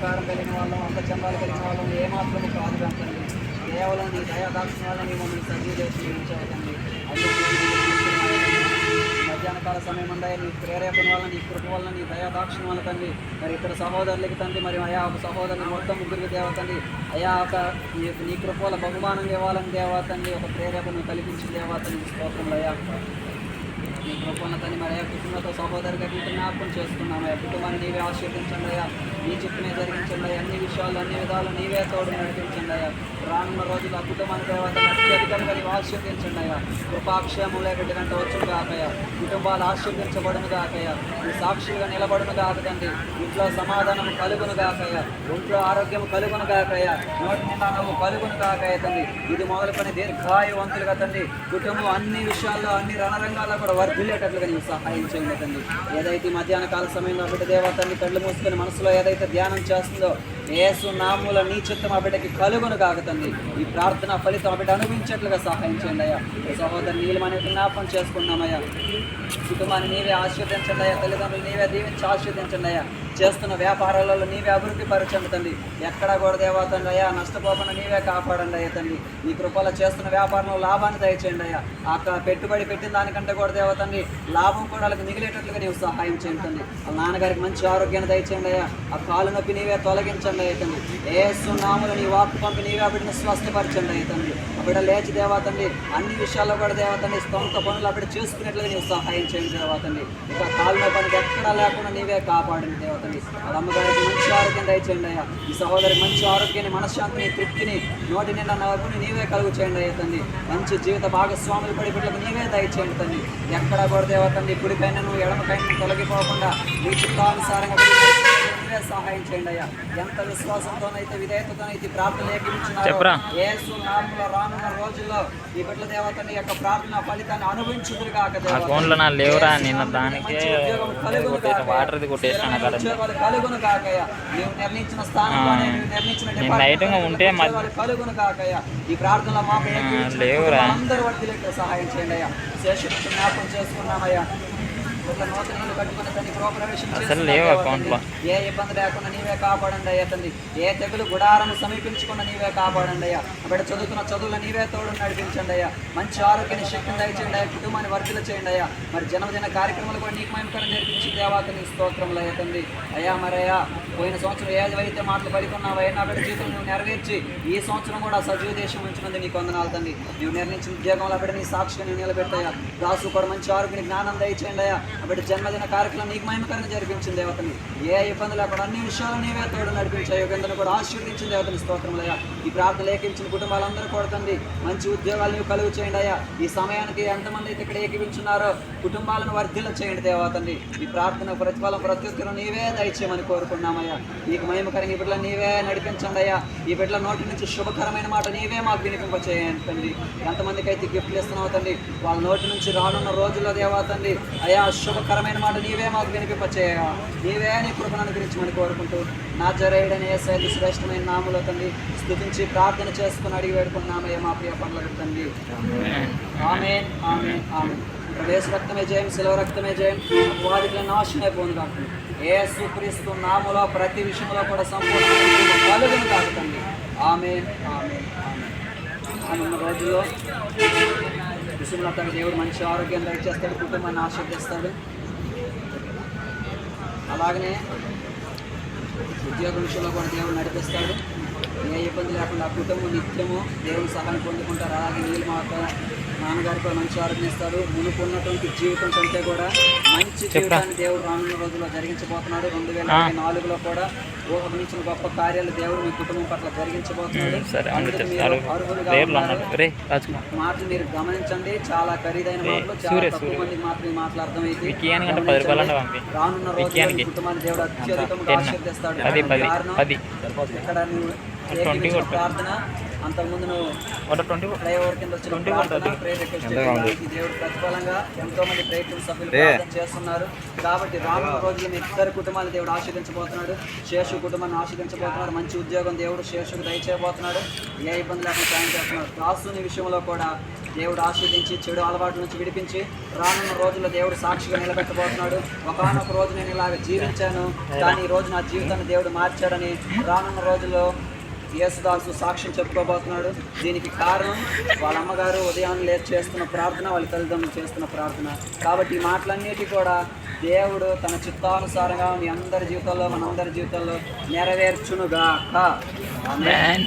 అధికారం కలిగిన వాళ్ళం, అంత చందాలు కలిగిన వాళ్ళం ఏమాత్రము కాదు తండ్రి. కేవలం నీ దయాదాక్షిణ వల్ల నీ మమ్మల్ని సజీవ చేసి ఉంచావు మధ్యాహ్న కాల సమయం ఉందా నీ ప్రేరేపణ వల్ల, నీ కృప వల్ల, నీ దయాదాక్షిణ వల్ల తండ్రి. మరి ఇతర సహోదరులకి తండ్రి, మరి అయా ఒక సహోదరుని మొత్తం ముగ్గురికి దేవతండి అయా ఒక నీ కృప వల్ల బహుమానం ఇవ్వాలని దేవతండి, ఒక ప్రేరేపణ కల్పించి దేవతని స్తోత్రంలో అయ్యా నీ కృపణ తండ్రి. మరి అయ్యా కుటుంబంతో సహోదరుగా జ్ఞాపకం చేసుకున్నాము. ఆ కుటుంబాన్ని నీవే ఆశీర్వదించండి అయ్యా, నీ చిత్తమే జరిగించండి అయ్యా, అన్ని విషయాలు అన్ని విధాలు నీవే తోడు నడిపించండి అయ్యా. రానున్న రోజులు ఆ కుటుంబాన్ని దేవతను అత్యధికంగా నీవు ఆశీర్వదించండి అయ్యా. కృపాక్షేమంలో ఎటువంటి వచ్చును కాకయ్యా, కుటుంబాలు ఆశీర్వదించబడును కాకయ్యా, నీ సాక్షిగా నిలబడును కాకదండి. ఇంట్లో సమాధానం కలుగును కాకయ్యా, ఇంట్లో ఆరోగ్యం కలుగును కాకయ్యా, నోటి నిండా నవ్వు కలుగును కాకయ్య తండ్రి. ఇది మొదలుకొని దీర్ఘాయువంతులుగా తండ్రి కుటుంబం అన్ని విషయాల్లో అన్ని రణరంగాల్లో కూడా వర్ధిల్లేటట్లుగా నీవు సహాయం చేయండి తండ్రి. ఏదైతే మధ్యాహ్న కాల సమయంలో బిడ్డ దేవతని కళ్ళు మూసుకొని మనసులో ఏదైతే ధ్యానం చేస్తుందో యేసు నామముల నీ చిత్తం ఆ బిడ్డకి కలుగును కాకతండి. ఈ ప్రార్థన ఫలితం ఆ బిడ్డ అనుభవించేట్లుగా సహాయం చేయండి అయ్యా. సహోదరు నీలమని జ్ఞాపకం చేసుకున్నామయ్యా. కుటుంబాన్ని నీవే ఆశీర్వదించండి అయ్యా, తల్లిదండ్రులు నీవే దీవించి ఆశీర్వదించండి అయ్యా. చేస్తున్న వ్యాపారాలలో నీవే అభివృద్ధి పరచండి తండ్రి. ఎక్కడా కూడా దేవతండి అయ్యా నష్టపోకుండా నీవే కాపాడండి అయ్యా తండ్రి. నీ కృపలో చేస్తున్న వ్యాపారంలో లాభాన్ని దయచేయండి అయ్యా. ఆ పెట్టుబడి పెట్టిన దానికంటే కూడా దేవతండి లాభం కూడా వాళ్ళకి మిగిలేటట్లుగా నీవు సహాయం చేయండి తండ్రి. వాళ్ళ నాన్నగారికి మంచి ఆరోగ్యాన్ని దయచేయండి అయ్యా. ఆ కాలు నొప్పి నీవే తొలగించండి అయ్యా తండ్రి. యేసు నామములో నీ వాక్కు పంపి నీవే ఆ బిడ్డను స్వస్థపరచండి అయ్యా తండ్రి. ఆ బిడ్డ లేచి దేవతండి అన్ని విషయాల్లో కూడా దేవతండి సొంత పనులు ఆ బిడ్డ చేసుకునేట్లుగా నీవు సహాయం చేయండి దేవతండి. ఇక కాలు నొప్పి ఎక్కడా లేకుండా నీవే కాపాడండి దేవతండి. వాళ్ళ అమ్మగారికి మంచి ఆరోగ్యం దయచేయండి అయ్యా. ఈ సహోదరికి మంచి ఆరోగ్యాన్ని, మనశ్శాంతిని, తృప్తిని, నోటి నిండా నవ్వుని నీవే కలుగు చేయండి అయ్యా తండ్రి. మంచి జీవిత భాగస్వాములు పడి బిడ్డలకు నీవే దయచేయండి తండ్రి. ఎక్కడ కూడా దేవతండి కుడిపైన ఎడమపైన తొలగిపోకుండా నీ చిత్తానుసారంగా నీవే సహాయం చేయండి అయ్యా. ఎంత విశ్వాసంతోనైతే విధేయతతోనైతే ప్రార్థన ఏకీపించినారో యేసు నామములో రానున్న రోజుల్లో ఈ బిడ్డల దేవతని యొక్క ప్రార్థన ఫలితాన్ని అనుభవించుదురుగాక. కలుగును కాకయ్యా. నీవు నిర్ణయించిన స్థానంలోనే నీవు నిర్ణయించిన కలుగును కాకయ్యా. ఈ ప్రార్థనలో మాకు అందరూ వర్తిలేక సహాయం చేయండి అయ్యా. శేషుడు జ్ఞాపకం చేసుకున్నామయ్యా. నూతన కట్టుకుని తన గృహప్రవేశం ఏ ఇబ్బంది లేకుండా నీవే కాపాడండి అయ్యా తండ్రి. ఏ తెగులు గుడారం సమీపించకుండా నీవే కాపాడండి అయ్యా. బిడ్డ చదువుతున్న చదువులు నీవే తోడు నడిపించండి అయ్యా. మంచి ఆరోగ్యాన్ని శక్తిని దయచేయండి అయ్యా. కుటుంబాన్ని వర్ధిల్ల చేయండి అయ్యా. మరి జన్మదిన కార్యక్రమాలు కూడా నీకు మహిమకరం నేర్పించి దేవాతని స్తోత్రములు అయ్యా తండ్రి. అయ్యా మరి అయ్యా పోయిన సంవత్సరం ఏదైతే మాటలు పడుకున్నావో అయ్యా నా బిడ్డ జీవితం నువ్వు నెరవేర్చి ఈ సంవత్సరం కూడా సజీవ దేశం ఉంచినందుకు నీకు వందనాలు తండ్రి. నువ్వు నిర్ణయించిన ఉద్యోగంలో బిడ్డ నీ సాక్షిగా నేను నిలబెట్టాయా. దాసు కూడా మంచి ఆరోగ్యాన్ని జ్ఞానం దయచేయండి అయ్యా. బిడ్డ జన్మదిన కార్యక్రమం నీకు మహిమకరంగా జరిపించింది దేవతని. ఏ ఇబ్బంది లేకుండా అన్ని విషయాలు నీవే తోడు నడిపించాయి. యోగందరూ కూడా ఆశీర్వదించిన దేవతని స్తోత్రములయ్యా. ఈ ప్రార్థన లేఖించిన కుటుంబాలందరూ కొడుతుంది మంచి ఉద్యోగాలు నీవు కలుగు చేయండి అయ్యా. ఈ సమయానికి ఎంతమంది అయితే ఇక్కడ ఏకీవించున్నారో కుటుంబాలను వర్ధిల్ల చేయండి దేవతండి. ఈ ప్రార్థన ప్రతిఫలం ప్రత్యుత్తరం నీవే దయచేయమని కోరుకున్నామయ్యా. నీకు మహిమకరంగా ఈ బిడ్డలు నీవే నడిపించండి అయ్యా. ఈ బిడ్డల నోటి నుంచి శుభకరమైన మాట నీవే మాకు వినిపింపచేయండి తండ్రి. ఎంతమందికి అయితే గిఫ్ట్లు ఇస్తున్నావు తండ్రి వాళ్ళ నోటి నుంచి రానున్న రోజుల్లో దేవతండి అయ్యా శుభకరమైన మాట నీవే మాకు వినిపింపచేయ. నీవే నీ కృపను అనుగ్రహించమని కోరుకుంటూ నాజరేయుడని యేసు శ్రేష్టమైన నామములో తండ్రి స్తుతించి ప్రార్థన చేసుకుని అడిగి వేడుకున్నామయ్యా మా ప్రియ పనులకు తండ్రి. ఆమేన్ ఆమేన్ ఆమేన్. యేసు రక్తమే జయం, శిలువ రక్తమే జయం. వారికి నాశనం అయిపోను కాక యేసుక్రీస్తు నామములో ప్రతి విషయంలో కూడా సంపూర్ణ కలుగును కాక తండ్రి. ఆమేన్ ఆమేన్ ఆమేన్. అనున్న రోజుల్లో విషయంలో తన దేవుడు మంచి ఆరోగ్యం దయచేస్తాడు, కుటుంబాన్ని ఆశీర్వదిస్తాడు. అలాగనే ఉద్యోగ విషయంలో కూడా దేవుడు నడిపిస్తాడు. ఏ ఇబ్బంది లేకుండా ఆ కుటుంబం నిత్యము దేవుని సహాయం పొందుకుంటారు. అలాగే నీళ్ళు మాత్రం నాన్నగారికి కూడా మంచి ఆరోగ్యం ఇస్తాడు. మునుపు ఉన్నటువంటి జీవితం కంటే కూడా మంచి జీవితాన్ని దేవుడు రానున్న రోజుల్లో జరిగించబోతున్నాడు. 2024లో కూడా ఊహించిన గొప్ప కార్యాలు దేవుడు మీ కుటుంబం పట్ల జరిగించబోతున్నాడు. మాటలు మీరు గమనించండి. చాలా ఖరీదైన మాటలు, చాలా తక్కువ మందికి మాత్రమే మాటలు అర్థమైతే రానున్న రోజుల్లో కుటుంబాన్ని దేవుడు అత్యధికంగా ఆశీర్వదిస్తాడు. ఇక్కడ నువ్వు ప్రార్థన అంతకుముందు నువ్వు ఫ్లైఓవర్ కింద వచ్చిన దేవుడు ప్రతిఫలంగా ఎంతో మంది ప్రయత్నం సభ్యులు ప్రార్థన చేస్తున్నారు. కాబట్టి రానున్న రోజులు మీ ఇద్దరు కుటుంబాన్ని దేవుడు ఆశీర్వదించబోతున్నాడు. శేషు కుటుంబాన్ని ఆశీర్వదించబోతున్నాడు. మంచి ఉద్యోగం దేవుడు శేషుకు దయచేయబోతున్నాడు. ఏ ఇబ్బంది లేకుండా సాయం చేస్తున్నాడు. దాసుని విషయంలో కూడా దేవుడు ఆశీర్వదించి చెడు అలవాటు నుంచి విడిపించి రానున్న రోజుల్లో దేవుడు సాక్షిగా నిలబెట్టబోతున్నాడు. ఒకనొక రోజు నేను ఇలాగ జీవించాను, కానీ ఈ రోజు నా జీవితాన్ని దేవుడు మార్చాడని రానున్న రోజుల్లో యేసుదాసు సాక్ష్యం చెప్పుకోబోతున్నాడు. దీనికి కారణం వాళ్ళ అమ్మగారు ఉదయాన్నే లేచి చేస్తున్న ప్రార్థన, వాళ్ళ తల్లిదండ్రులు చేస్తున్న ప్రార్థన. కాబట్టి ఈ మాటలన్నిటి కూడా దేవుడు తన చిత్తానుసారంగా మీ అందరి జీవితాల్లో, మనందరి జీవితాల్లో నెరవేర్చునుగాక. ఆమేన్.